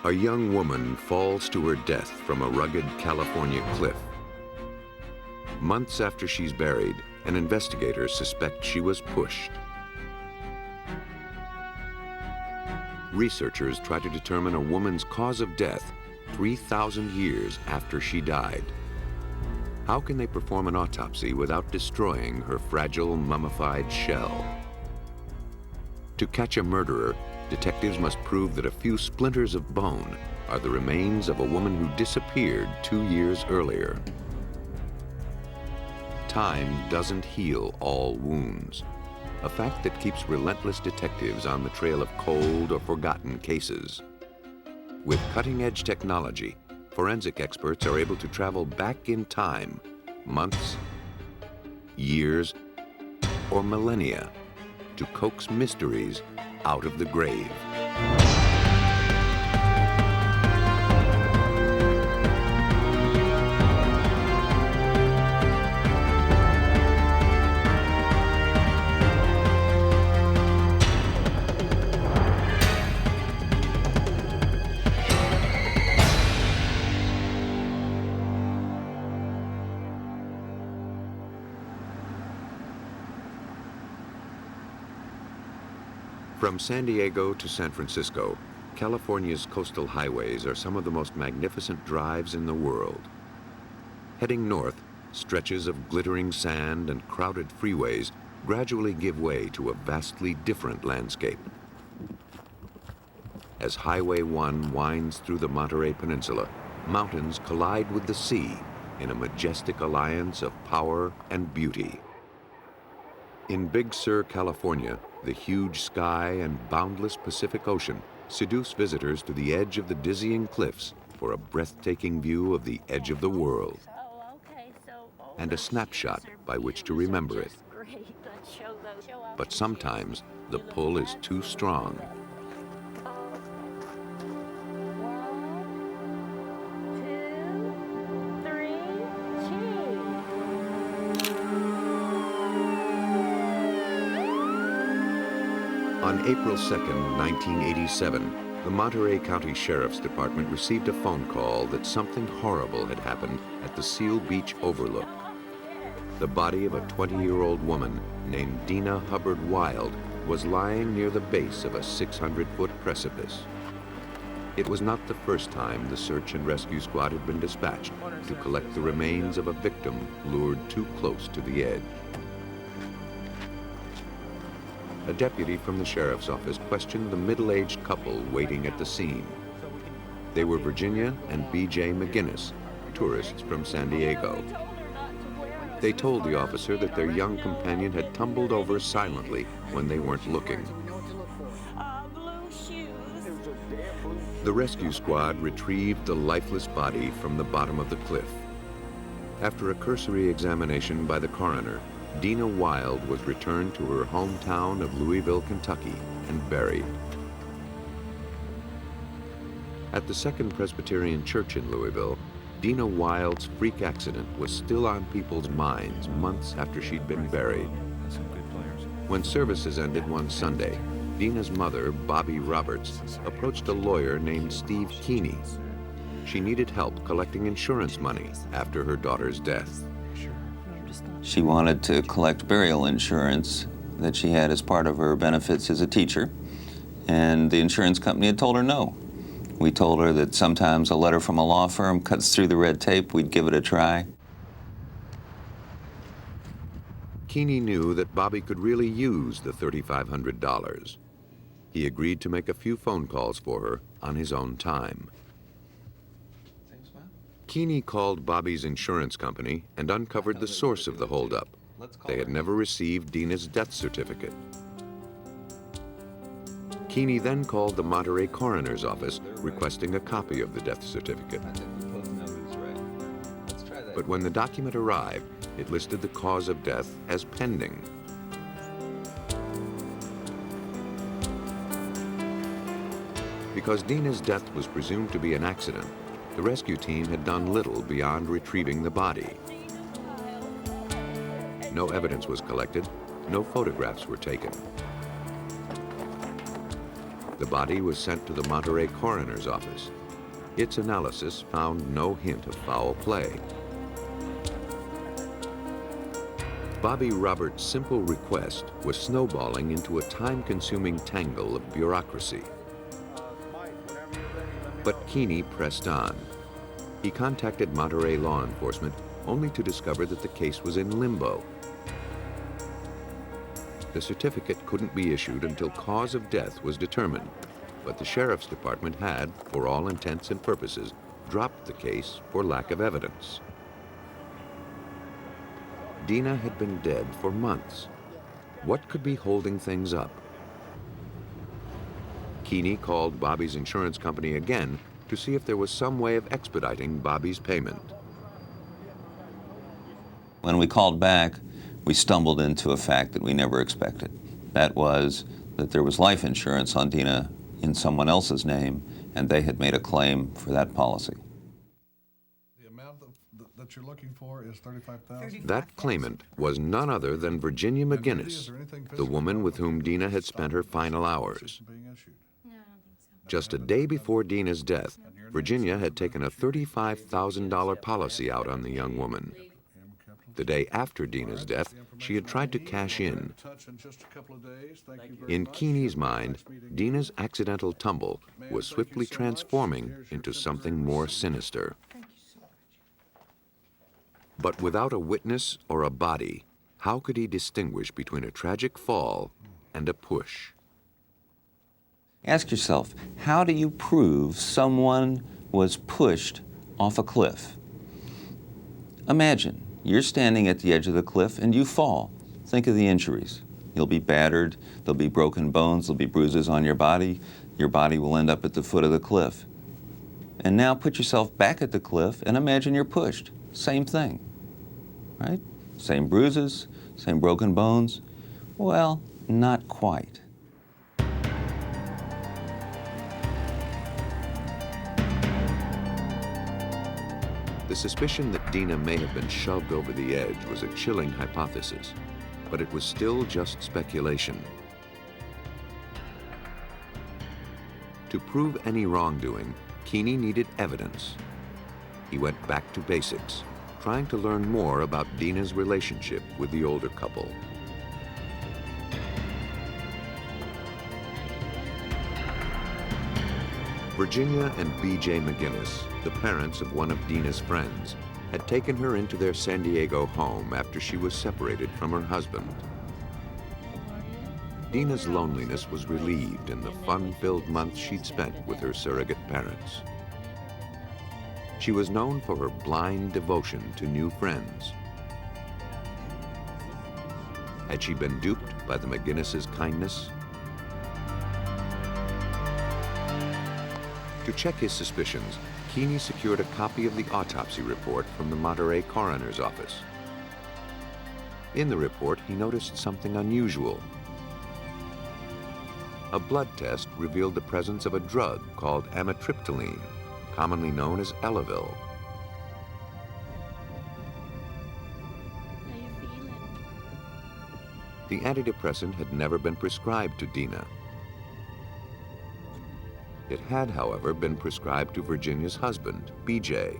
A young woman falls to her death from a rugged California cliff. Months after she's buried, an investigator suspects she was pushed. Researchers try to determine a woman's cause of death 3,000 years after she died. How can they perform an autopsy without destroying her fragile, mummified shell? To catch a murderer, detectives must prove that a few splinters of bone are the remains of a woman who disappeared 2 years earlier. Time doesn't heal all wounds, a fact that keeps relentless detectives on the trail of cold or forgotten cases. With cutting-edge technology, forensic experts are able to travel back in time, months, years, or millennia, to coax mysteries out of the grave. From San Diego to San Francisco, California's coastal highways are some of the most magnificent drives in the world. Heading north, stretches of glittering sand and crowded freeways gradually give way to a vastly different landscape. As Highway 1 winds through the Monterey Peninsula, mountains collide with the sea in a majestic alliance of power and beauty. In Big Sur, California, the huge sky and boundless Pacific Ocean seduce visitors to the edge of the dizzying cliffs for a breathtaking view of the edge of the world and a snapshot by which to remember it. But sometimes the pull is too strong. On April 2nd, 1987, the Monterey County Sheriff's Department received a phone call that something horrible had happened at the Seal Beach Overlook. The body of a 20-year-old woman named Deena Wilde was lying near the base of a 600-foot precipice. It was not the first time the search and rescue squad had been dispatched to collect the remains of a victim lured too close to the edge. A deputy from the sheriff's office questioned the middle-aged couple waiting at the scene. They were Virginia and B.J. McGinnis, tourists from San Diego. They told the officer that their young companion had tumbled over silently when they weren't looking. The rescue squad retrieved the lifeless body from the bottom of the cliff. After a cursory examination by the coroner, Deena Wilde was returned to her hometown of Louisville, Kentucky, and buried. At the Second Presbyterian Church in Louisville, Deena Wilde's freak accident was still on people's minds months after she'd been buried. When services ended one Sunday, Deena's mother, Bobby Roberts, approached a lawyer named Steve Keeney. She needed help collecting insurance money after her daughter's death. She wanted to collect burial insurance that she had as part of her benefits as a teacher, and the insurance company had told her no. We told her that sometimes a letter from a law firm cuts through the red tape. We'd give it a try. Keeney knew that Bobby could really use the $3,500. He agreed to make a few phone calls for her on his own time. Keeney called Bobby's insurance company and uncovered the source of the holdup. They had never received Deena's death certificate. Keeney then called the Monterey coroner's office requesting a copy of the death certificate. But when the document arrived, it listed the cause of death as pending. Because Deena's death was presumed to be an accident, the rescue team had done little beyond retrieving the body. No evidence was collected, no photographs were taken. The body was sent to the Monterey coroner's office. Its analysis found no hint of foul play. Bobby Roberts' simple request was snowballing into a time-consuming tangle of bureaucracy. But Keeney pressed on. He contacted Monterey law enforcement only to discover that the case was in limbo. The certificate couldn't be issued until cause of death was determined, but the sheriff's department had, for all intents and purposes, dropped the case for lack of evidence. Deena had been dead for months. What could be holding things up? Keeney called Bobby's insurance company again to see if there was some way of expediting Bobby's payment. When we called back, we stumbled into a fact that we never expected. That was that there was life insurance on Deena in someone else's name, and they had made a claim for that policy. The amount that you're looking for is $35,000? That claimant was none other than Virginia McGinnis, the woman with whom Deena had spent her final hours. Just a day before Deena's death, Virginia had taken a $35,000 policy out on the young woman. The day after Deena's death, she had tried to cash in. In Keeney's mind, Deena's accidental tumble was swiftly transforming into something more sinister. But without a witness or a body, how could he distinguish between a tragic fall and a push? Ask yourself, how do you prove someone was pushed off a cliff? Imagine you're standing at the edge of the cliff and you fall. Think of the injuries. You'll be battered, there'll be broken bones, there'll be bruises on your body will end up at the foot of the cliff. And now put yourself back at the cliff and imagine you're pushed. Same thing, right? Same bruises, same broken bones. Well, not quite. The suspicion that Deena may have been shoved over the edge was a chilling hypothesis, but it was still just speculation. To prove any wrongdoing, Keeney needed evidence. He went back to basics, trying to learn more about Deena's relationship with the older couple. Virginia and B.J. McGinnis, the parents of one of Deena's friends, had taken her into their San Diego home after she was separated from her husband. Deena's loneliness was relieved in the fun-filled months she'd spent with her surrogate parents. She was known for her blind devotion to new friends. Had she been duped by the McGinnis's kindness? To check his suspicions, Keeney secured a copy of the autopsy report from the Monterey coroner's office. In the report, he noticed something unusual. A blood test revealed the presence of a drug called amitriptyline, commonly known as Elavil. The antidepressant had never been prescribed to Deena. It had, however, been prescribed to Virginia's husband, B.J.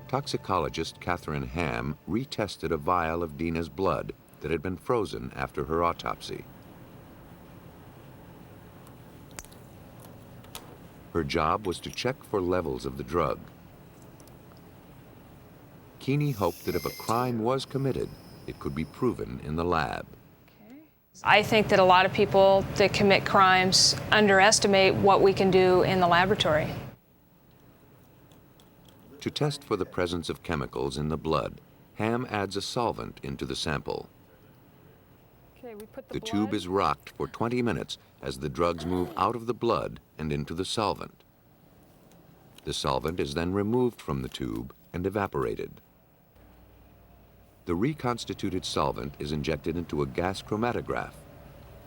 Toxicologist Catherine Ham retested a vial of Deena's blood that had been frozen after her autopsy. Her job was to check for levels of the drug. Keeney hoped that if a crime was committed, it could be proven in the lab. I think that a lot of people that commit crimes underestimate what we can do in the laboratory. To test for the presence of chemicals in the blood, Ham adds a solvent into the sample. The tube is rocked for 20 minutes as the drugs move out of the blood and into the solvent. The solvent is then removed from the tube and evaporated. The reconstituted solvent is injected into a gas chromatograph,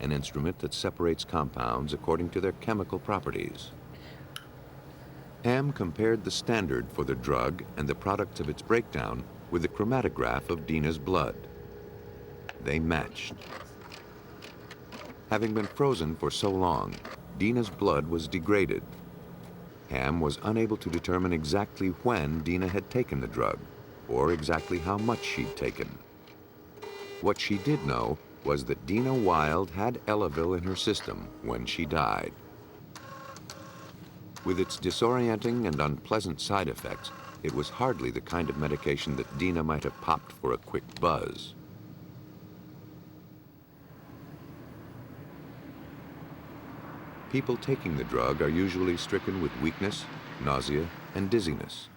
an instrument that separates compounds according to their chemical properties. Ham compared the standard for the drug and the products of its breakdown with the chromatograph of Deena's blood. They matched. Having been frozen for so long, Deena's blood was degraded. Ham was unable to determine exactly when Deena had taken the drug, or exactly how much she'd taken. What she did know was that Deena Wilde had Elavil in her system when she died. With its disorienting and unpleasant side effects, it was hardly the kind of medication that Deena might have popped for a quick buzz. People taking the drug are usually stricken with weakness, nausea, and dizziness.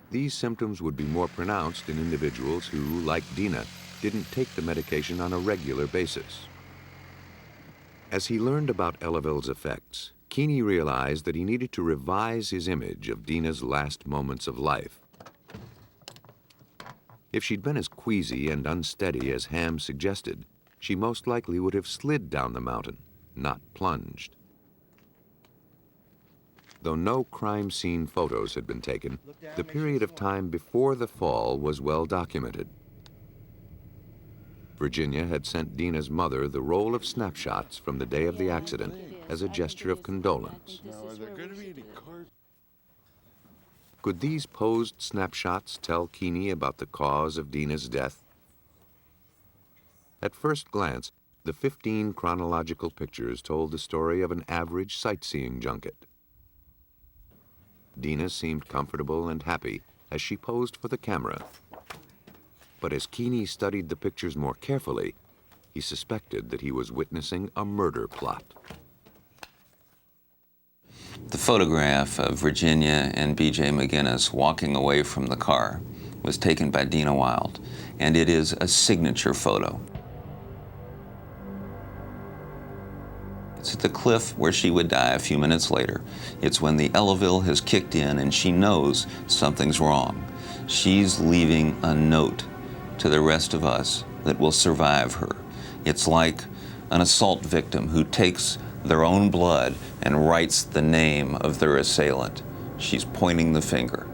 These symptoms would be more pronounced in individuals who, like Deena, didn't take the medication on a regular basis. As he learned about Elavil's effects, Keeney realized that he needed to revise his image of Deena's last moments of life. If she'd been as queasy and unsteady as Ham suggested, she most likely would have slid down the mountain, not plunged. Though no crime scene photos had been taken, the period of time before the fall was well documented. Virginia had sent Deena's mother the roll of snapshots from the day of the accident as a gesture of condolence. Could these posed snapshots tell Keeney about the cause of Deena's death? At first glance, the 15 chronological pictures told the story of an average sightseeing junket. Deena seemed comfortable and happy as she posed for the camera. But as Keeney studied the pictures more carefully, he suspected that he was witnessing a murder plot. The photograph of Virginia and B.J. McGinnis walking away from the car was taken by Deena Wilde, and it is a signature photo. It's at the cliff where she would die a few minutes later. It's when the Elavil has kicked in and she knows something's wrong. She's leaving a note to the rest of us that will survive her. It's like an assault victim who takes their own blood and writes the name of their assailant. She's pointing the finger.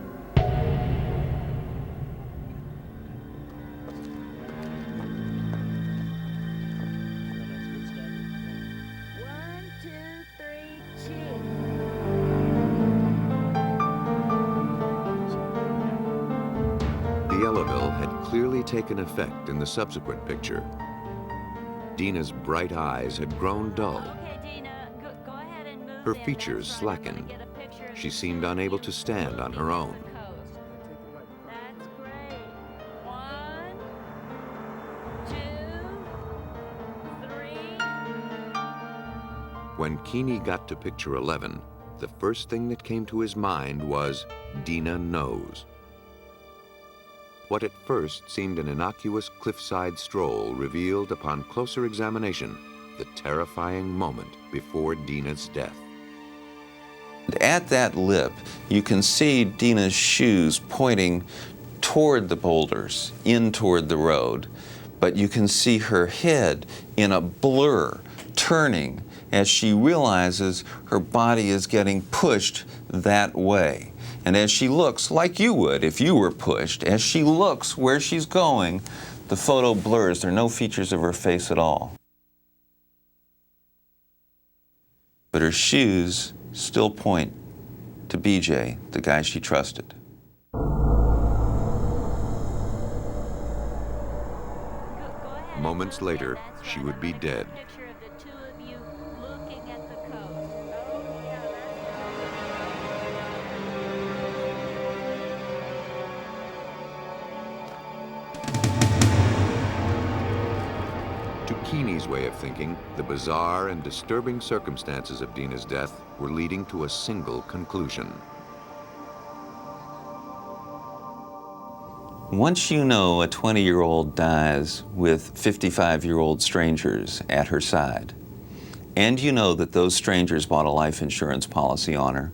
The Elavil had clearly taken effect in the subsequent picture. Deena's bright eyes had grown dull. Her features slackened. She seemed unable to stand on her own. That's great. 1, 2, 3. When Keeney got to picture 11, the first thing that came to his mind was Deena knows. What at first seemed an innocuous cliffside stroll revealed upon closer examination the terrifying moment before Deena's death. At that lip, you can see Deena's shoes pointing toward the boulders, in toward the road, but you can see her head in a blur, turning as she realizes her body is getting pushed that way. And as she looks, like you would if you were pushed, as she looks where she's going, the photo blurs. There are no features of her face at all. But her shoes still point to BJ, the guy she trusted. Moments later, she would be dead. To Keeney's way of thinking, the bizarre and disturbing circumstances of Deena's death were leading to a single conclusion. Once you know a 20-year-old dies with 55-year-old strangers at her side, and you know that those strangers bought a life insurance policy on her,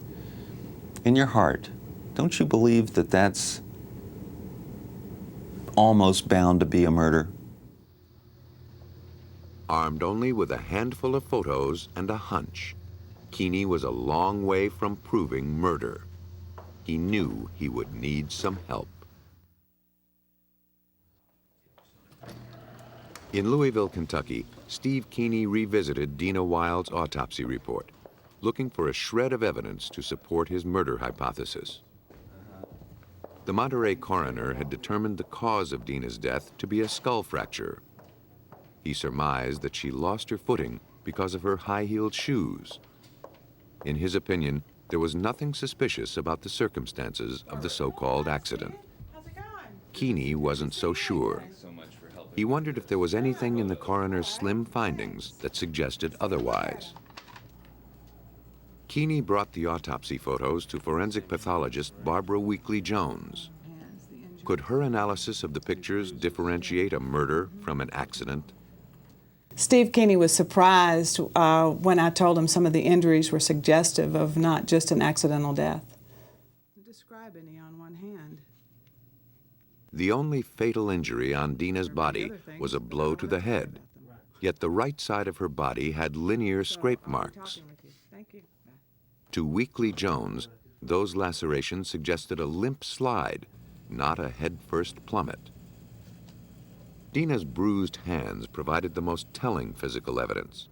in your heart, don't you believe that that's almost bound to be a murder? Armed only with a handful of photos and a hunch, Keeney was a long way from proving murder. He knew he would need some help. In Louisville, Kentucky, Steve Keeney revisited Deena Wilde's autopsy report, looking for a shred of evidence to support his murder hypothesis. The Monterey coroner had determined the cause of Deena's death to be a skull fracture. He surmised that she lost her footing because of her high-heeled shoes. In his opinion, there was nothing suspicious about the circumstances of the so-called accident. Keeney wasn't so sure. He wondered if there was anything in the coroner's slim findings that suggested otherwise. Keeney brought the autopsy photos to forensic pathologist Barbara Weekly Jones. Could her analysis of the pictures differentiate a murder from an accident? Steve Keeney was surprised when I told him some of the injuries were suggestive of not just an accidental death. Describe any on one hand. The only fatal injury on Deena's body was a blow to the head, yet the right side of her body had linear scrape marks. To Weekly Jones, those lacerations suggested a limp slide, not a head-first plummet. Deena's bruised hands provided the most telling physical evidence.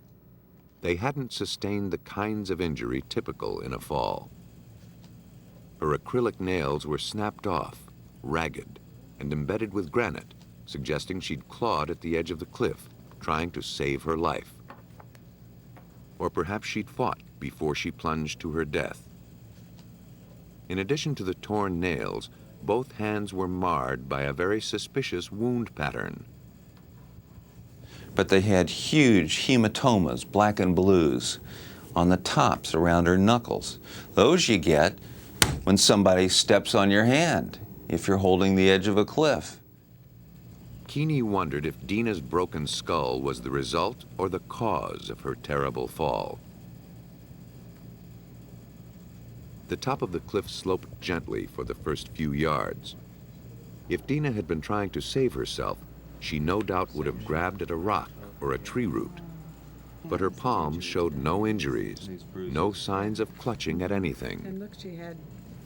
They hadn't sustained the kinds of injury typical in a fall. Her acrylic nails were snapped off, ragged, and embedded with granite, suggesting she'd clawed at the edge of the cliff, trying to save her life. Or perhaps she'd fought before she plunged to her death. In addition to the torn nails, both hands were marred by a very suspicious wound pattern. But they had huge hematomas, black and blues, on the tops around her knuckles. Those you get when somebody steps on your hand, if you're holding the edge of a cliff. Keeney wondered if Deena's broken skull was the result or the cause of her terrible fall. The top of the cliff sloped gently for the first few yards. If Deena had been trying to save herself, she no doubt would have grabbed at a rock or a tree root. But her palms showed no injuries, no signs of clutching at anything. And look, she had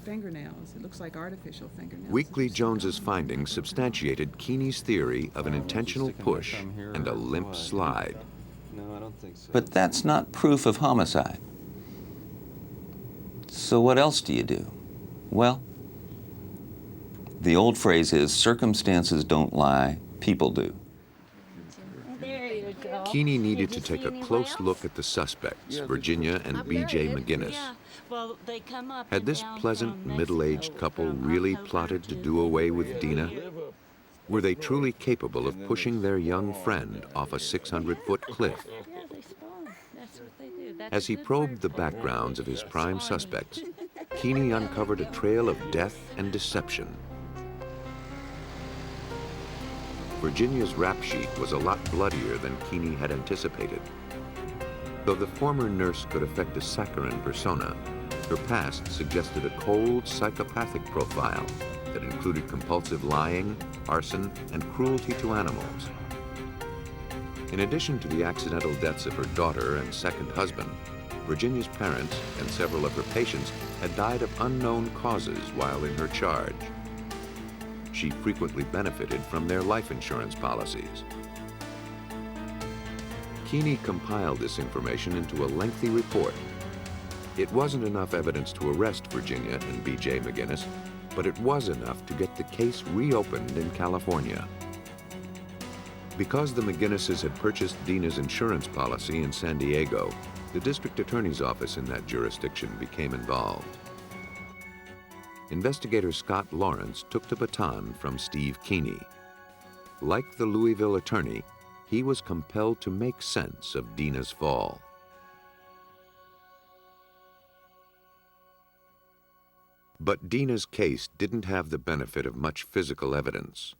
fingernails. It looks like artificial fingernails. Weekly Jones's findings substantiated Keeney's theory of an intentional push and a limp slide. But that's not proof of homicide. So what else do you do? Well, the old phrase is, circumstances don't lie, people do. There you go. Keeney needed to take a close look at the suspects, Virginia and B.J. McGinnis. Yeah. Well, they come up Had and this down pleasant, from middle-aged Mexico, couple from really October plotted to do away with Deena? Were they truly capable of pushing their young friend off a 600-foot cliff? Yeah, they spawn. That's what they do. That's As a he good probed word the for it. backgrounds of his prime suspects, Keeney uncovered a trail of death and deception. Virginia's rap sheet was a lot bloodier than Keeney had anticipated. Though the former nurse could affect a saccharine persona, her past suggested a cold, psychopathic profile that included compulsive lying, arson, and cruelty to animals. In addition to the accidental deaths of her daughter and second husband, Virginia's parents and several of her patients had died of unknown causes while in her charge. She frequently benefited from their life insurance policies. Keeney compiled this information into a lengthy report. It wasn't enough evidence to arrest Virginia and B.J. McGinnis, but it was enough to get the case reopened in California. Because the McGinnises had purchased Deena's insurance policy in San Diego, the district attorney's office in that jurisdiction became involved. Investigator Scott Lawrence took the baton from Steve Keeney. Like the Louisville attorney, he was compelled to make sense of Deena's fall. But Deena's case didn't have the benefit of much physical evidence.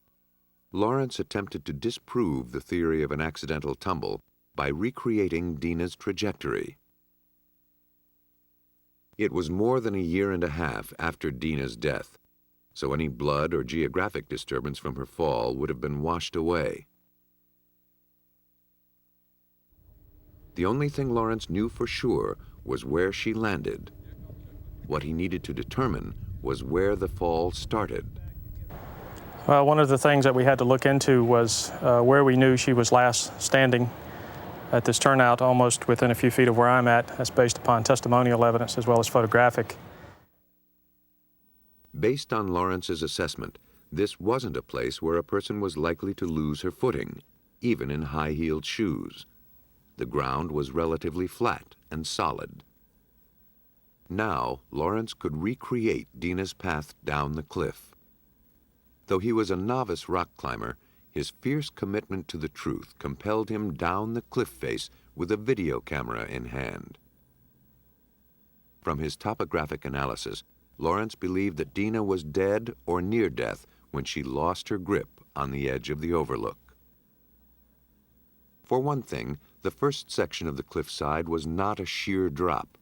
Lawrence attempted to disprove the theory of an accidental tumble by recreating Deena's trajectory. It was more than a year and a half after Deena's death, so any blood or geographic disturbance from her fall would have been washed away. The only thing Lawrence knew for sure was where she landed. What he needed to determine was where the fall started. Well, one of the things that we had to look into was where we knew she was last standing at this turnout, almost within a few feet of where I'm at. That's based upon testimonial evidence as well as photographic. Based on Lawrence's assessment, this wasn't a place where a person was likely to lose her footing, even in high-heeled shoes. The ground was relatively flat and solid. Now, Lawrence could recreate Deena's path down the cliff. Though he was a novice rock climber, his fierce commitment to the truth compelled him down the cliff face with a video camera in hand. From his topographic analysis, Lawrence believed that Deena was dead or near death when she lost her grip on the edge of the overlook. For one thing, the first section of the cliffside was not a sheer drop.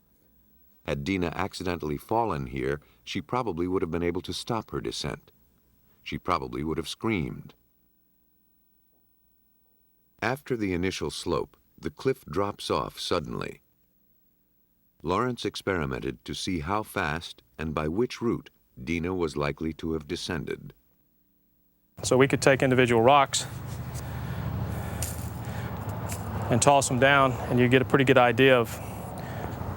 Had Deena accidentally fallen here, she probably would have been able to stop her descent. She probably would have screamed. After the initial slope, the cliff drops off suddenly. Lawrence experimented to see how fast and by which route Deena was likely to have descended. So we could take individual rocks and toss them down, and you get a pretty good idea of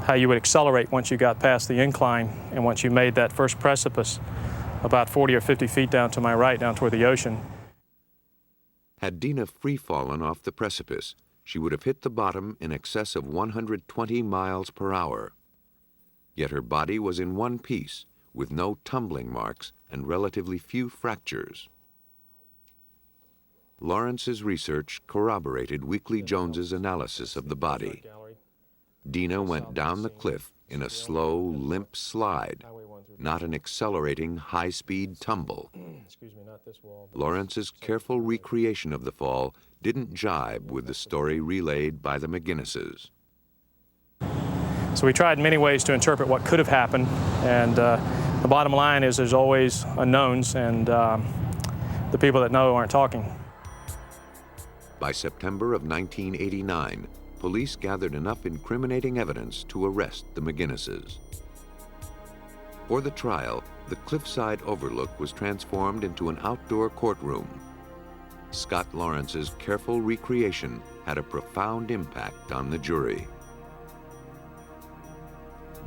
how you would accelerate once you got past the incline and once you made that first precipice about 40 or 50 feet down to my right, down toward the ocean. Had Deena free-fallen off the precipice, she would have hit the bottom in excess of 120 miles per hour. Yet her body was in one piece, with no tumbling marks and relatively few fractures. Lawrence's research corroborated Weekly Jones's analysis of the body. Deena went down the cliff in a slow, limp slide, not an accelerating, high-speed tumble. Lawrence's careful recreation of the fall didn't jibe with the story relayed by the McGinnises. So we tried many ways to interpret what could have happened, and the bottom line is there's always unknowns, and the people that know aren't talking. By September of 1989, police gathered enough incriminating evidence to arrest the McGinnises. For the trial, the cliffside overlook was transformed into an outdoor courtroom. Scott Lawrence's careful recreation had a profound impact on the jury.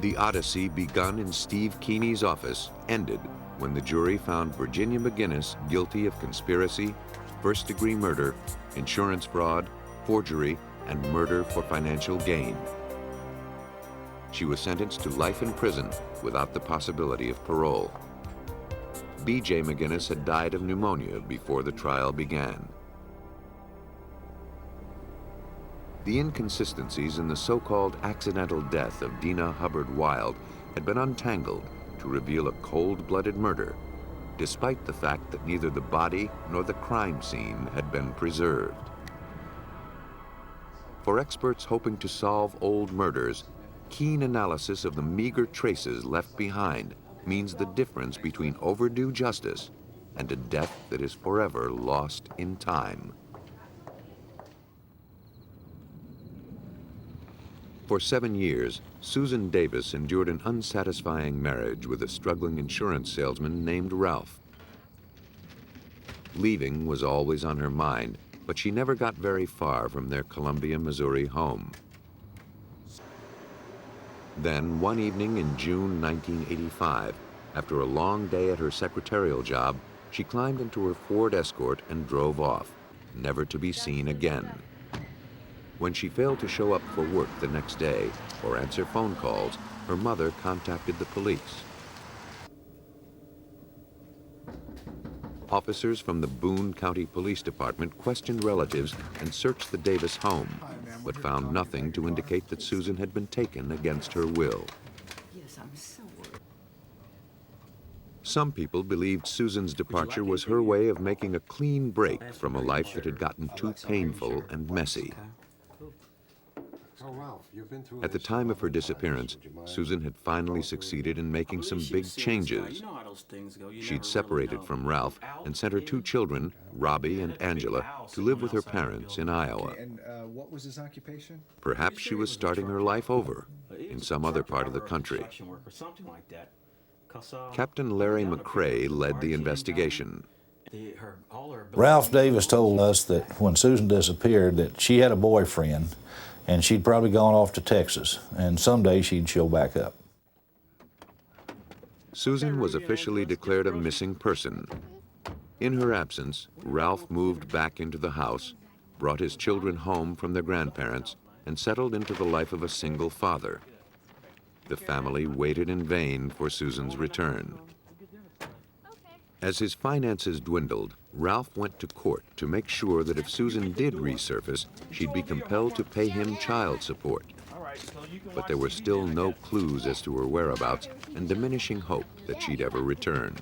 The odyssey begun in Steve Keeney's office ended when the jury found Virginia McGinnis guilty of conspiracy, first-degree murder, insurance fraud, forgery, and murder for financial gain. She was sentenced to life in prison without the possibility of parole. B.J. McGinnis had died of pneumonia before the trial began. The inconsistencies in the so-called accidental death of Deena Hubbard Wilde had been untangled to reveal a cold-blooded murder, despite the fact that neither the body nor the crime scene had been preserved. For experts hoping to solve old murders, keen analysis of the meager traces left behind means the difference between overdue justice and a death that is forever lost in time. For 7 years, Susan Davis endured an unsatisfying marriage with a struggling insurance salesman named Ralph. Leaving was always on her mind, but she never got very far from their Columbia, Missouri home. Then, one evening in June 1985, after a long day at her secretarial job, she climbed into her Ford Escort and drove off, never to be seen again. When she failed to show up for work the next day or answer phone calls, her mother contacted the police. Officers from the Boone County Police Department questioned relatives and searched the Davis home, but found nothing to indicate that Susan had been taken against her will. Some people believed Susan's departure was her way of making a clean break from a life that had gotten too painful and messy. At the time of her disappearance, Susan had finally succeeded in making some big changes. She'd separated from Ralph and sent her 2 children, Robbie and Angela, to live with her parents in Iowa. And what was his occupation? Perhaps she was starting her life over in some other part of the country. Captain Larry McCrae led the investigation. Ralph Davis told us that when Susan disappeared that she had a boyfriend and she'd probably gone off to Texas and someday she'd show back up. Susan was officially declared a missing person. In her absence, Ralph moved back into the house, brought his children home from their grandparents, and settled into the life of a single father. The family waited in vain for Susan's return. As his finances dwindled, Ralph went to court to make sure that if Susan did resurface, she'd be compelled to pay him child support. But there were still no clues as to her whereabouts and diminishing hope that she'd ever return.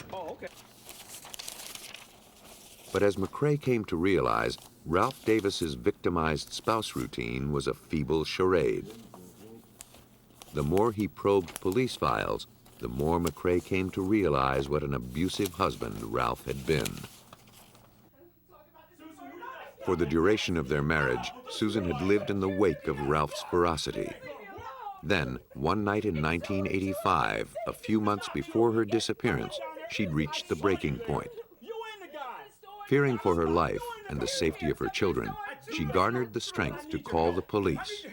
But as McCrae came to realize, Ralph Davis's victimized spouse routine was a feeble charade. The more he probed police files, the more McCrae came to realize what an abusive husband Ralph had been. For the duration of their marriage, Susan had lived in the wake of Ralph's ferocity. Then, one night in 1985, a few months before her disappearance, she'd reached the breaking point. Fearing for her life and the safety of her children, she garnered the strength to call the police.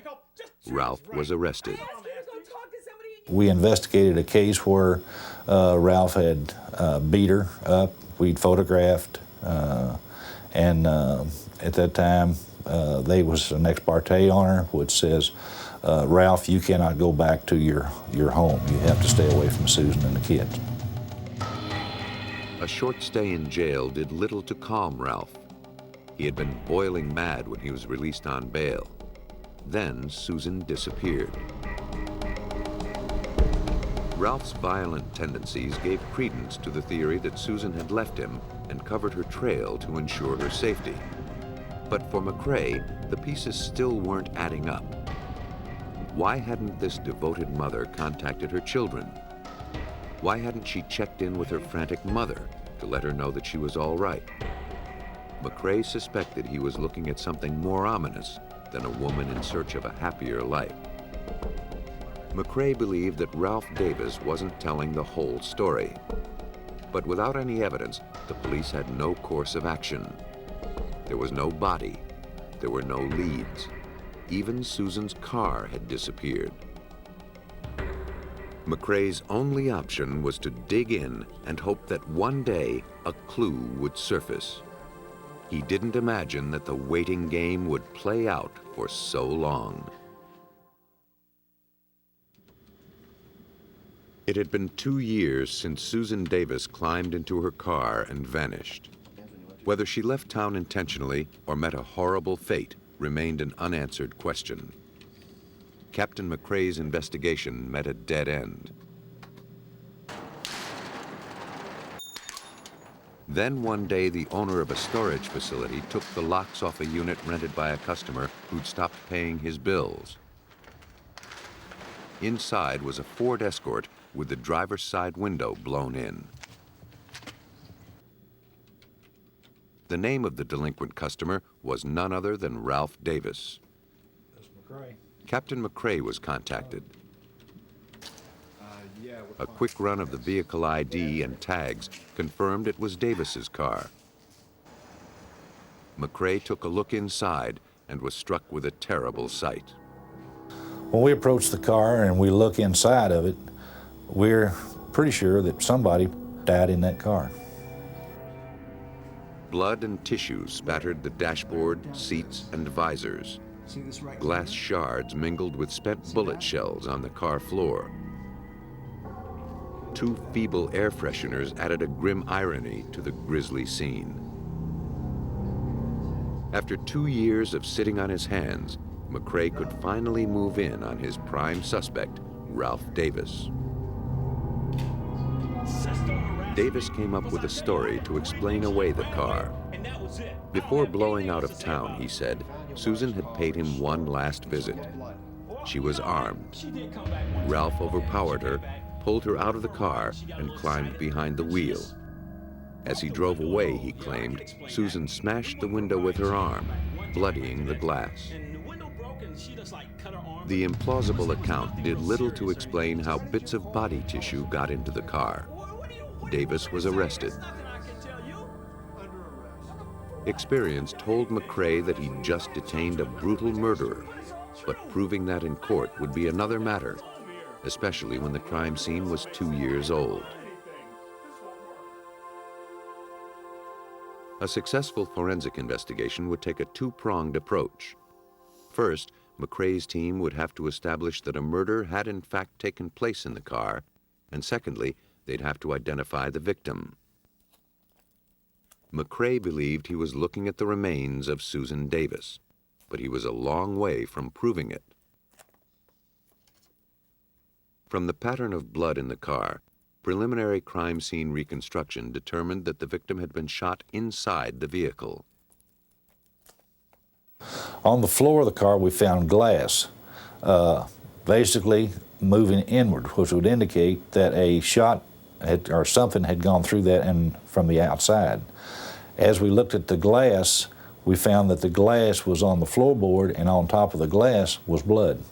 Ralph was arrested. We investigated a case where Ralph had beat her up. We'd photographed, and at that time, there was an ex parte on her, which says, Ralph, you cannot go back to your home. You have to stay away from Susan and the kids. A short stay in jail did little to calm Ralph. He had been boiling mad when he was released on bail. Then Susan disappeared. Ralph's violent tendencies gave credence to the theory that Susan had left him and covered her trail to ensure her safety. But for McCrae, the pieces still weren't adding up. Why hadn't this devoted mother contacted her children? Why hadn't she checked in with her frantic mother to let her know that she was all right? McCrae suspected he was looking at something more ominous than a woman in search of a happier life. McCrae believed that Ralph Davis wasn't telling the whole story. But without any evidence, the police had no course of action. There was no body. There were no leads. Even Susan's car had disappeared. McCrae's only option was to dig in and hope that one day a clue would surface. He didn't imagine that the waiting game would play out for so long. It had been 2 years since Susan Davis climbed into her car and vanished. Whether she left town intentionally or met a horrible fate remained an unanswered question. Captain McCrae's investigation met a dead end. Then one day, the owner of a storage facility took the locks off a unit rented by a customer who'd stopped paying his bills. Inside was a Ford Escort with the driver's side window blown in. The name of the delinquent customer was none other than Ralph Davis. That's McCrae. Captain McCrae was contacted. A quick run of the vehicle ID and tags confirmed it was Davis's car. McCrae took a look inside and was struck with a terrible sight. When we approach the car and we look inside of it, we're pretty sure that somebody died in that car. Blood and tissue spattered the dashboard, seats, and visors. Glass shards mingled with spent bullet shells on the car floor. 2 feeble air fresheners added a grim irony to the grisly scene. After 2 years of sitting on his hands, McCrae could finally move in on his prime suspect, Ralph Davis. Davis came up with a story to explain away the car. Before blowing out of town, he said, Susan had paid him one last visit. She was armed. Ralph overpowered her, pulled her out of the car, and climbed behind the wheel. As he drove away, he claimed, Susan smashed the window with her arm, bloodying the glass. The implausible account did little to explain how bits of body tissue got into the car. Davis was arrested. Experience told McCrae that he'd just detained a brutal murderer, but proving that in court would be another matter, especially when the crime scene was 2 years old. A successful forensic investigation would take a two-pronged approach. First, McCrae's team would have to establish that a murder had in fact taken place in the car, and secondly, they'd have to identify the victim. McCrae believed he was looking at the remains of Susan Davis, but he was a long way from proving it. From the pattern of blood in the car, preliminary crime scene reconstruction determined that the victim had been shot inside the vehicle. On the floor of the car, we found glass, basically moving inward, which would indicate that a shot or something had gone through that and from the outside. As we looked at the glass, we found that the glass was on the floorboard, and on top of the glass was blood.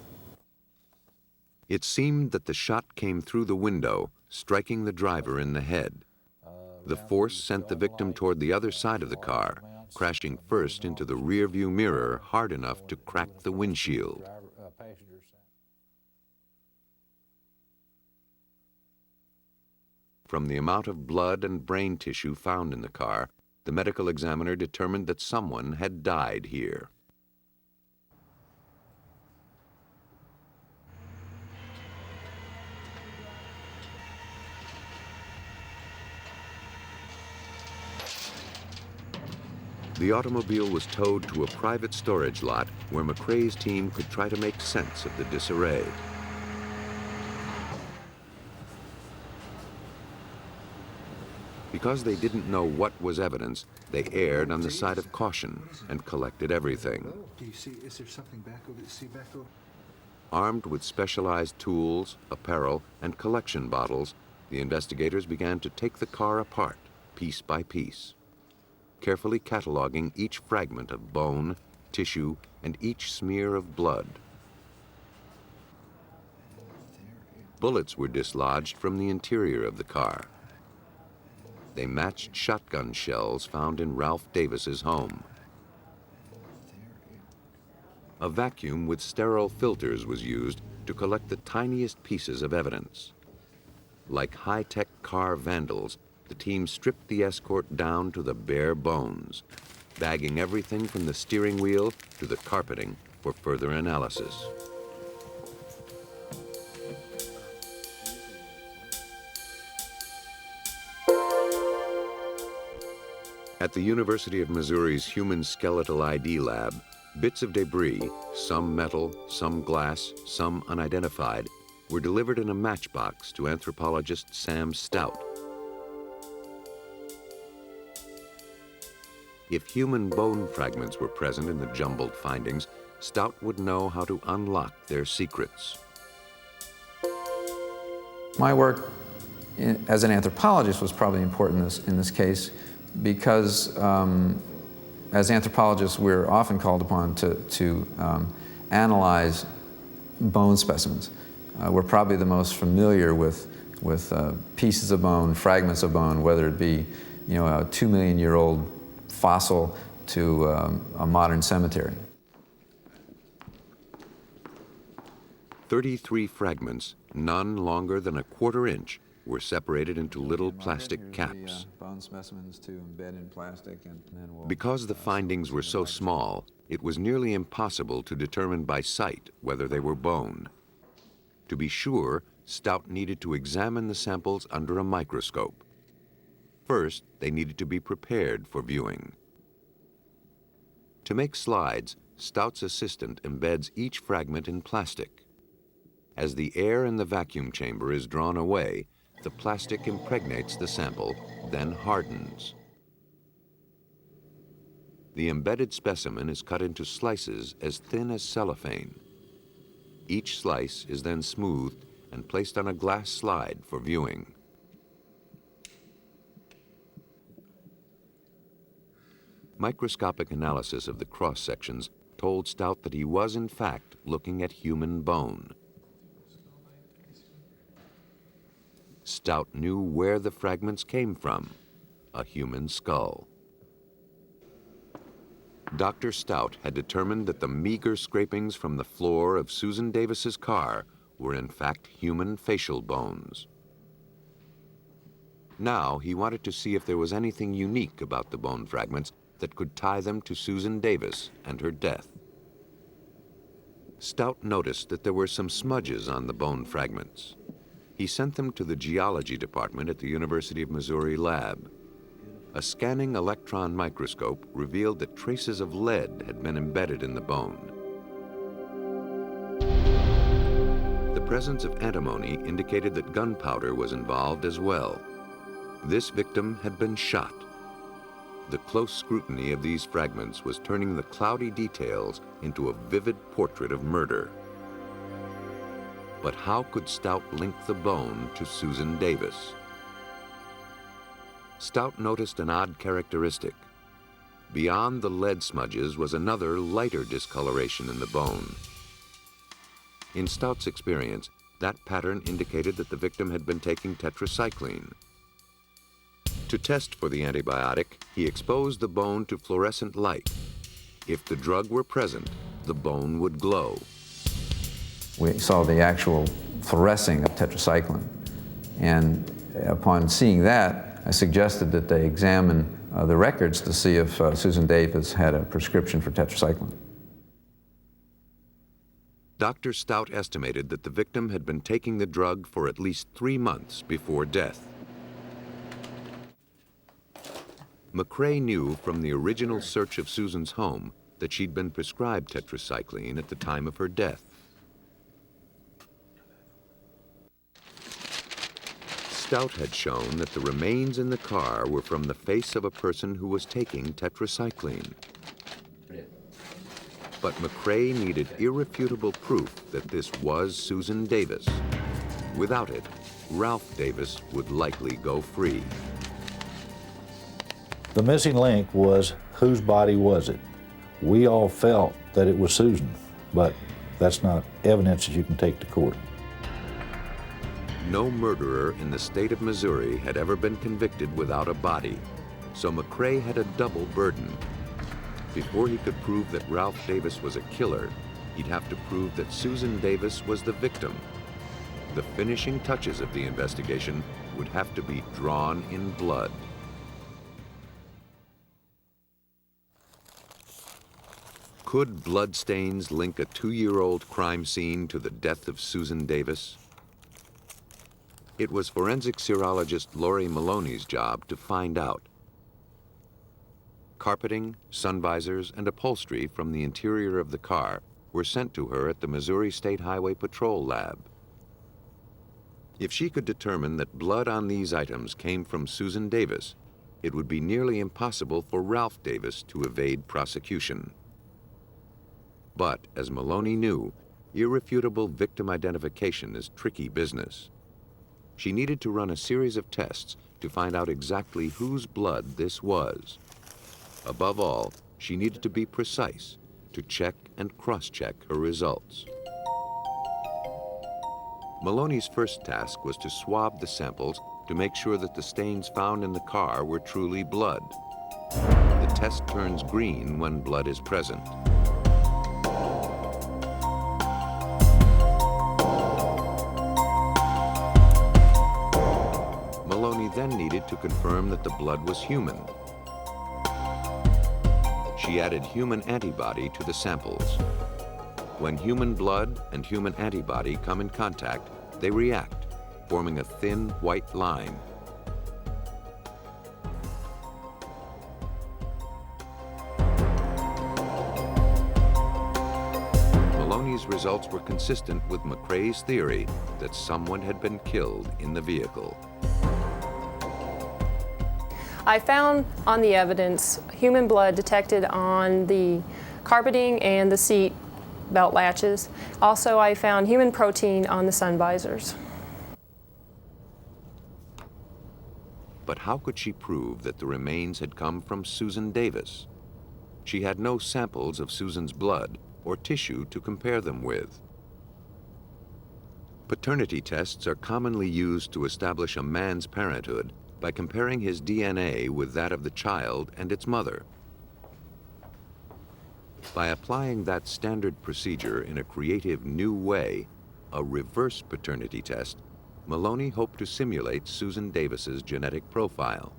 It seemed that the shot came through the window, striking the driver in the head. The force sent the victim toward the other side of the car, crashing first into the rearview mirror hard enough to crack the windshield. From the amount of blood and brain tissue found in the car, the medical examiner determined that someone had died here. The automobile was towed to a private storage lot where McCrae's team could try to make sense of the disarray. Because they didn't know what was evidence, they erred on the side of caution and collected everything. Do you see, is there something back over, see back over? Armed with specialized tools, apparel, and collection bottles, the investigators began to take the car apart, piece by piece, carefully cataloging each fragment of bone, tissue, and each smear of blood. Bullets were dislodged from the interior of the car. They matched shotgun shells found in Ralph Davis's home. A vacuum with sterile filters was used to collect the tiniest pieces of evidence. Like high-tech car vandals, the team stripped the Escort down to the bare bones, bagging everything from the steering wheel to the carpeting for further analysis. At the University of Missouri's Human Skeletal ID Lab, bits of debris, some metal, some glass, some unidentified, were delivered in a matchbox to anthropologist Sam Stout. If human bone fragments were present in the jumbled findings, Stout would know how to unlock their secrets. My work as an anthropologist was probably important in this case because as anthropologists we're often called upon to analyze bone specimens. We're probably the most familiar with pieces of bone, fragments of bone, whether it be a 2 million year old fossil to a modern cemetery. 33 fragments, none longer than a quarter inch, were separated into little plastic caps. Bone specimens to embed in plastic, and then we'll, because the findings were so small, it was nearly impossible to determine by sight whether they were bone. To be sure, Stout needed to examine the samples under a microscope. First, they needed to be prepared for viewing. To make slides, Stout's assistant embeds each fragment in plastic. As the air in the vacuum chamber is drawn away, the plastic impregnates the sample, then hardens. The embedded specimen is cut into slices as thin as cellophane. Each slice is then smoothed and placed on a glass slide for viewing. Microscopic analysis of the cross-sections told Stout that he was, in fact, looking at human bone. Stout knew where the fragments came from, a human skull. Dr. Stout had determined that the meager scrapings from the floor of Susan Davis's car were in fact human facial bones. Now he wanted to see if there was anything unique about the bone fragments that could tie them to Susan Davis and her death. Stout noticed that there were some smudges on the bone fragments. He sent them to the geology department at the University of Missouri lab. A scanning electron microscope revealed that traces of lead had been embedded in the bone. The presence of antimony indicated that gunpowder was involved as well. This victim had been shot. The close scrutiny of these fragments was turning the cloudy details into a vivid portrait of murder. But how could Stout link the bone to Susan Davis? Stout noticed an odd characteristic. Beyond the lead smudges was another lighter discoloration in the bone. In Stout's experience, that pattern indicated that the victim had been taking tetracycline. To test for the antibiotic, he exposed the bone to fluorescent light. If the drug were present, the bone would glow. We saw the actual fluorescing of tetracycline, and upon seeing that, I suggested that they examine the records to see if Susan Davis had a prescription for tetracycline. Dr. Stout estimated that the victim had been taking the drug for at least 3 months before death. McCrae knew from the original search of Susan's home that she'd been prescribed tetracycline at the time of her death. Stout had shown that the remains in the car were from the face of a person who was taking tetracycline. But McCrae needed irrefutable proof that this was Susan Davis. Without it, Ralph Davis would likely go free. The missing link was, whose body was it? We all felt that it was Susan, but that's not evidence that you can take to court. No murderer in the state of Missouri had ever been convicted without a body, so McCrae had a double burden. Before he could prove that Ralph Davis was a killer, he'd have to prove that Susan Davis was the victim. The finishing touches of the investigation would have to be drawn in blood. Could bloodstains link a 2-year-old crime scene to the death of Susan Davis? It was forensic serologist Lori Maloney's job to find out. Carpeting, sun visors, and upholstery from the interior of the car were sent to her at the Missouri State Highway Patrol lab. If she could determine that blood on these items came from Susan Davis, it would be nearly impossible for Ralph Davis to evade prosecution. But, as Maloney knew, irrefutable victim identification is tricky business. She needed to run a series of tests to find out exactly whose blood this was. Above all, she needed to be precise to check and cross-check her results. Maloney's first task was to swab the samples to make sure that the stains found in the car were truly blood. The test turns green when blood is present. Maloney then needed to confirm that the blood was human. She added human antibody to the samples. When human blood and human antibody come in contact, they react, forming a thin white line. Maloney's results were consistent with McCrae's theory that someone had been killed in the vehicle. I found on the evidence human blood detected on the carpeting and the seat belt latches. Also, I found human protein on the sun visors. But how could she prove that the remains had come from Susan Davis? She had no samples of Susan's blood or tissue to compare them with. Paternity tests are commonly used to establish a man's parenthood by comparing his DNA with that of the child and its mother. By applying that standard procedure in a creative new way, a reverse paternity test, Maloney hoped to simulate Susan Davis's genetic profile.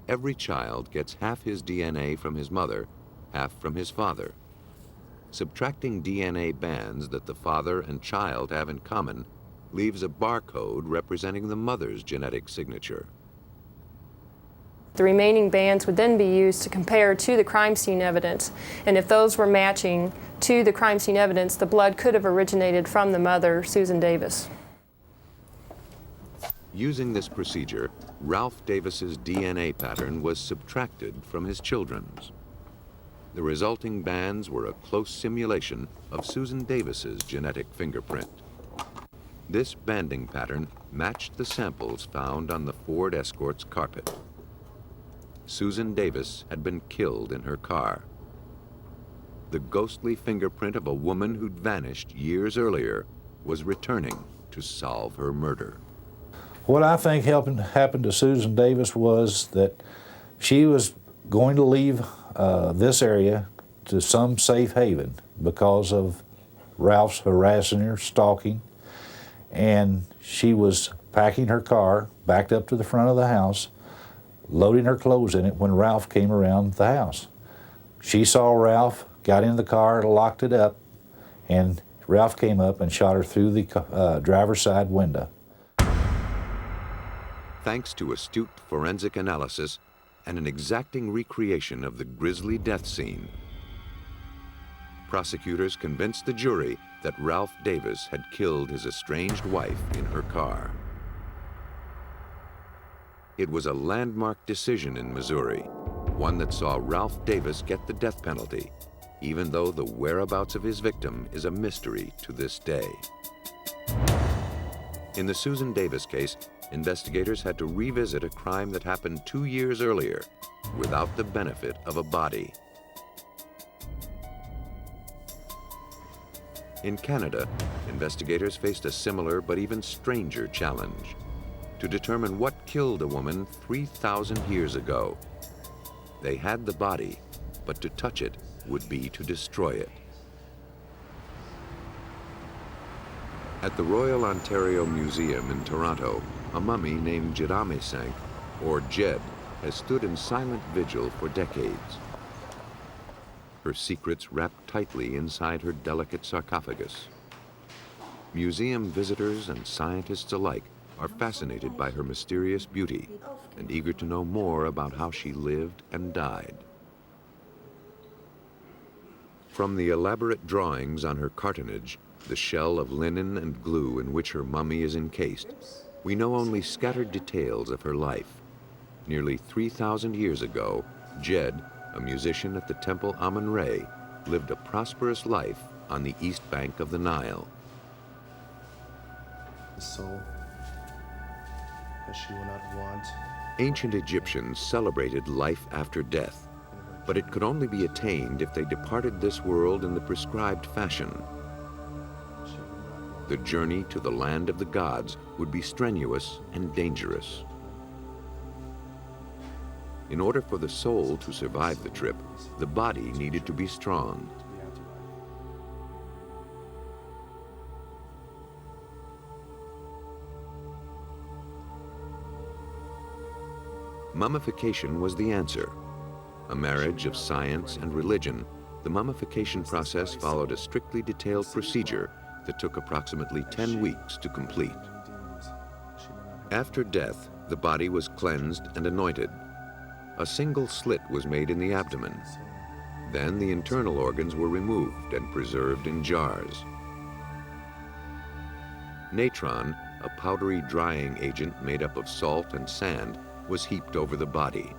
Every child gets half his DNA from his mother, half from his father. Subtracting DNA bands that the father and child have in common leaves a barcode representing the mother's genetic signature. The remaining bands would then be used to compare to the crime scene evidence, and if those were matching to the crime scene evidence, the blood could have originated from the mother, Susan Davis. Using this procedure, Ralph Davis's DNA pattern was subtracted from his children's. The resulting bands were a close simulation of Susan Davis's genetic fingerprint. This banding pattern matched the samples found on the Ford Escort's carpet. Susan Davis had been killed in her car. The ghostly fingerprint of a woman who'd vanished years earlier was returning to solve her murder. What I think happened to Susan Davis was that she was going to leave this area to some safe haven because of Ralph's harassing her, stalking, and she was packing her car, backed up to the front of the house, loading her clothes in it when Ralph came around the house. She saw Ralph, got in the car, locked it up, and Ralph came up and shot her through the driver's side window. Thanks to astute forensic analysis and an exacting recreation of the grisly death scene, prosecutors convinced the jury that Ralph Davis had killed his estranged wife in her car. It was a landmark decision in Missouri, one that saw Ralph Davis get the death penalty, even though the whereabouts of his victim is a mystery to this day. In the Susan Davis case, investigators had to revisit a crime that happened 2 years earlier without the benefit of a body. In Canada, investigators faced a similar but even stranger challenge: to determine what killed a woman 3,000 years ago. They had the body, but to touch it would be to destroy it. At the Royal Ontario Museum in Toronto, a mummy named Jedamisank, or Jed, has stood in silent vigil for decades. Her secrets wrapped tightly inside her delicate sarcophagus. Museum visitors and scientists alike are fascinated by her mysterious beauty and eager to know more about how she lived and died. From the elaborate drawings on her cartonnage, the shell of linen and glue in which her mummy is encased, we know only scattered details of her life. Nearly 3,000 years ago, Jed, a musician at the Temple Amun-Re, lived a prosperous life on the east bank of the Nile. The soul that she will not want. Ancient Egyptians celebrated life after death, but it could only be attained if they departed this world in the prescribed fashion. The journey to the land of the gods would be strenuous and dangerous. In order for the soul to survive the trip, the body needed to be strong. Mummification was the answer. A marriage of science and religion, the mummification process followed a strictly detailed procedure that took approximately 10 weeks to complete. After death, the body was cleansed and anointed. A single slit was made in the abdomen. Then the internal organs were removed and preserved in jars. Natron, a powdery drying agent made up of salt and sand, was heaped over the body.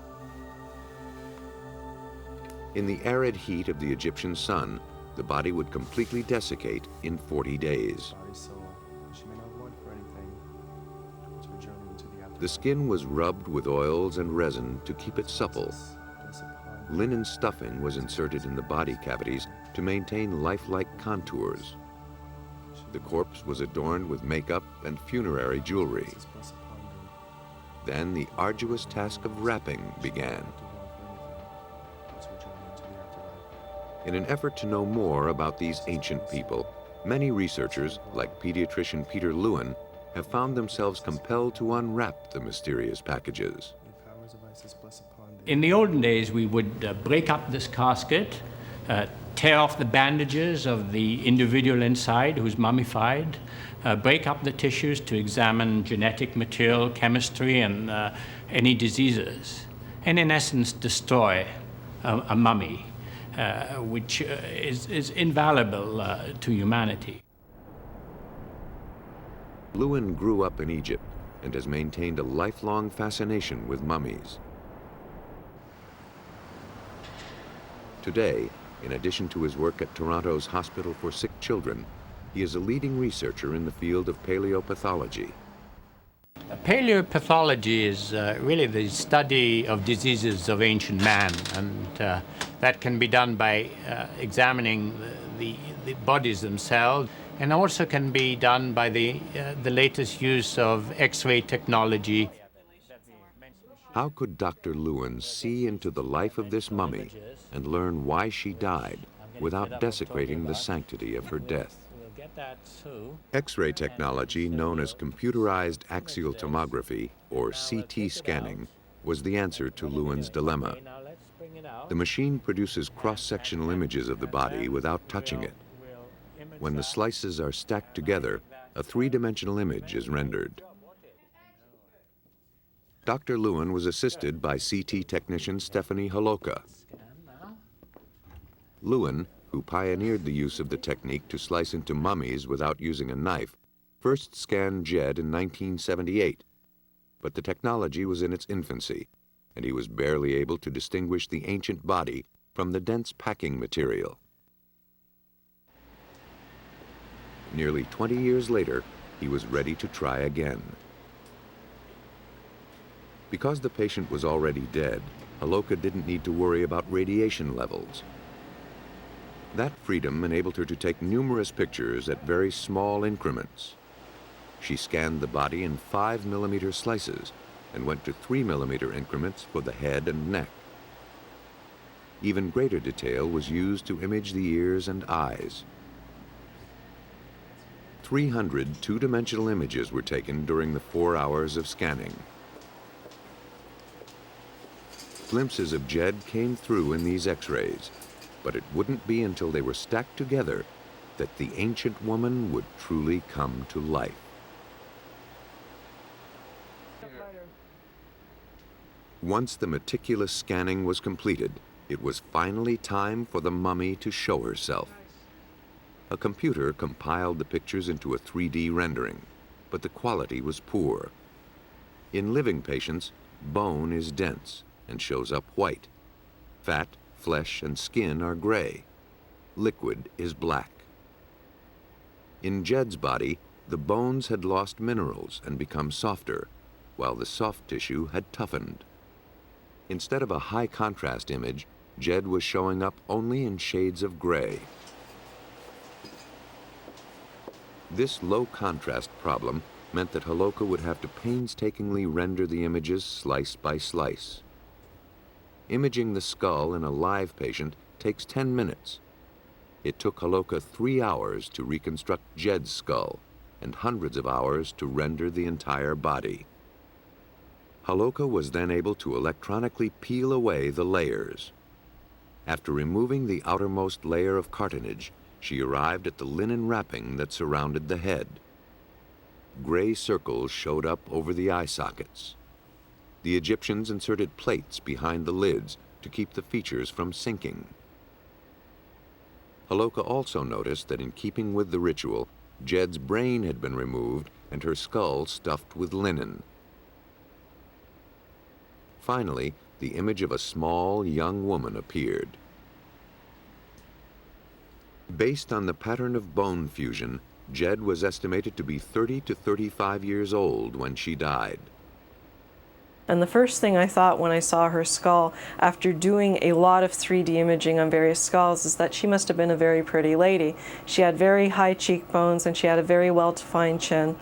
In the arid heat of the Egyptian sun, the body would completely desiccate in 40 days. The skin was rubbed with oils and resin to keep it supple. Linen stuffing was inserted in the body cavities to maintain lifelike contours. The corpse was adorned with makeup and funerary jewelry. Then the arduous task of wrapping began. In an effort to know more about these ancient people, many researchers, like pediatrician Peter Lewin, have found themselves compelled to unwrap the mysterious packages. In the olden days, we would break up this casket, tear off the bandages of the individual inside who's mummified, break up the tissues to examine genetic material, chemistry, and any diseases, and in essence destroy a mummy, which is invaluable to humanity. Lewin grew up in Egypt and has maintained a lifelong fascination with mummies. Today, in addition to his work at Toronto's Hospital for Sick Children, he is a leading researcher in the field of paleopathology. Paleopathology is really the study of diseases of ancient man, and that can be done by examining the bodies themselves, and also can be done by the latest use of X-ray technology. How could Dr. Lewin see into the life of this mummy and learn why she died without desecrating the sanctity of her death? X-ray technology, known as computerized axial tomography, or CT scanning, was the answer to Lewin's dilemma. The machine produces cross-sectional images of the body without touching it. When the slices are stacked together, a three-dimensional image is rendered. Dr. Lewin was assisted by CT technician Stephanie Holoka. Lewin, who pioneered the use of the technique to slice into mummies without using a knife, first scanned Jed in 1978. But the technology was in its infancy, and he was barely able to distinguish the ancient body from the dense packing material. Nearly 20 years later, he was ready to try again. Because the patient was already dead, Holoka didn't need to worry about radiation levels. That freedom enabled her to take numerous pictures at very small increments. She scanned the body in 5mm slices and went to 3mm increments for the head and neck. Even greater detail was used to image the ears and eyes. 300 two-dimensional images were taken during the 4 hours of scanning. Glimpses of Jed came through in these X-rays, but it wouldn't be until they were stacked together that the ancient woman would truly come to life. Once the meticulous scanning was completed, it was finally time for the mummy to show herself. A computer compiled the pictures into a 3D rendering, but the quality was poor. In living patients, bone is dense and shows up white. Fat, flesh, and skin are gray. Liquid is black. In Jed's body, the bones had lost minerals and become softer, while the soft tissue had toughened. Instead of a high-contrast image, Jed was showing up only in shades of gray. This low-contrast problem meant that Holoka would have to painstakingly render the images slice by slice. Imaging the skull in a live patient takes 10 minutes. It took Holoka 3 hours to reconstruct Jed's skull and hundreds of hours to render the entire body. Holoka was then able to electronically peel away the layers. After removing the outermost layer of cartilage, she arrived at the linen wrapping that surrounded the head. Gray circles showed up over the eye sockets. The Egyptians inserted plates behind the lids to keep the features from sinking. Holoka also noticed that in keeping with the ritual, Jed's brain had been removed and her skull stuffed with linen. Finally, the image of a small, young woman appeared. Based on the pattern of bone fusion, Jed was estimated to be 30 to 35 years old when she died. And the first thing I thought when I saw her skull, after doing a lot of 3D imaging on various skulls, is that she must have been a very pretty lady. She had very high cheekbones and she had a very well-defined chin.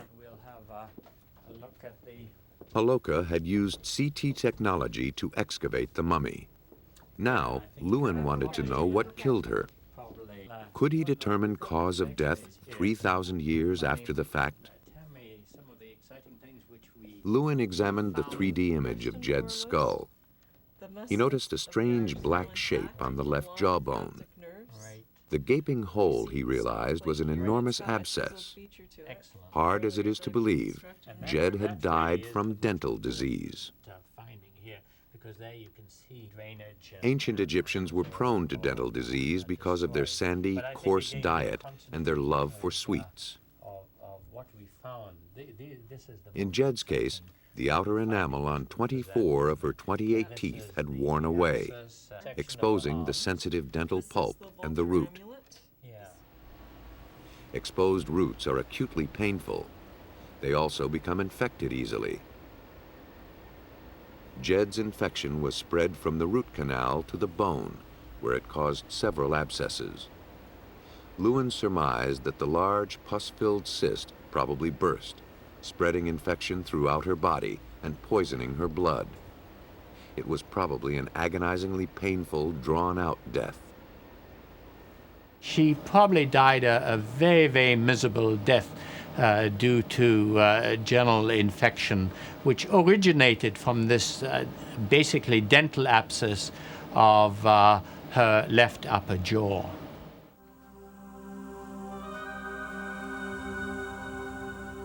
Holoka had used CT technology to excavate the mummy. Now, Lewin wanted to know what killed her. Could he determine cause of death 3,000 years after the fact? Lewin examined the 3D image of Jed's skull. He noticed a strange black shape on the left jawbone. The gaping hole, he realized, was an enormous abscess. Hard as it is to believe, Jed had died from dental disease. Ancient Egyptians were prone to dental disease because of their sandy, coarse diet and their love for sweets. In Jed's case, the outer enamel on 24 of her 28 teeth had worn away, exposing the sensitive dental pulp and the root. Exposed roots are acutely painful. They also become infected easily. Jed's infection was spread from the root canal to the bone, where it caused several abscesses. Lewin surmised that the large pus-filled cyst probably burst, spreading infection throughout her body and poisoning her blood. It was probably an agonizingly painful, drawn-out death. She probably died a very, very miserable death due to general infection, which originated from this basically dental abscess of her left upper jaw.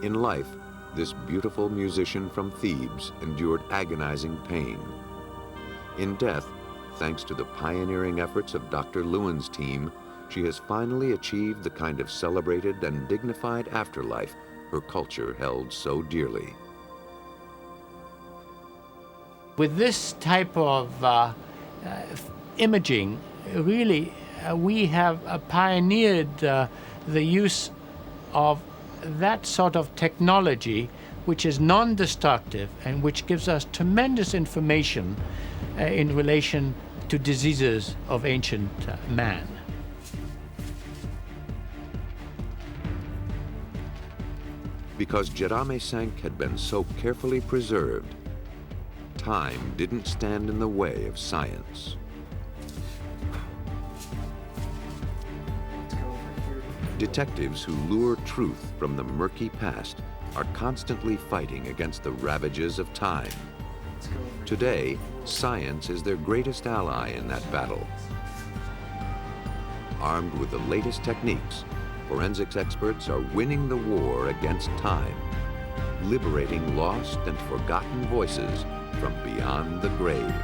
In life, this beautiful musician from Thebes endured agonizing pain. In death, thanks to the pioneering efforts of Dr. Lewin's team, she has finally achieved the kind of celebrated and dignified afterlife her culture held so dearly. With this type of imaging, really, we have pioneered the use of that sort of technology which is non-destructive and which gives us tremendous information in relation to diseases of ancient man. Because Djedame had been so carefully preserved, time didn't stand in the way of science. Detectives who lure truth from the murky past are constantly fighting against the ravages of time. Today, science is their greatest ally in that battle. Armed with the latest techniques, forensics experts are winning the war against time, liberating lost and forgotten voices from beyond the grave.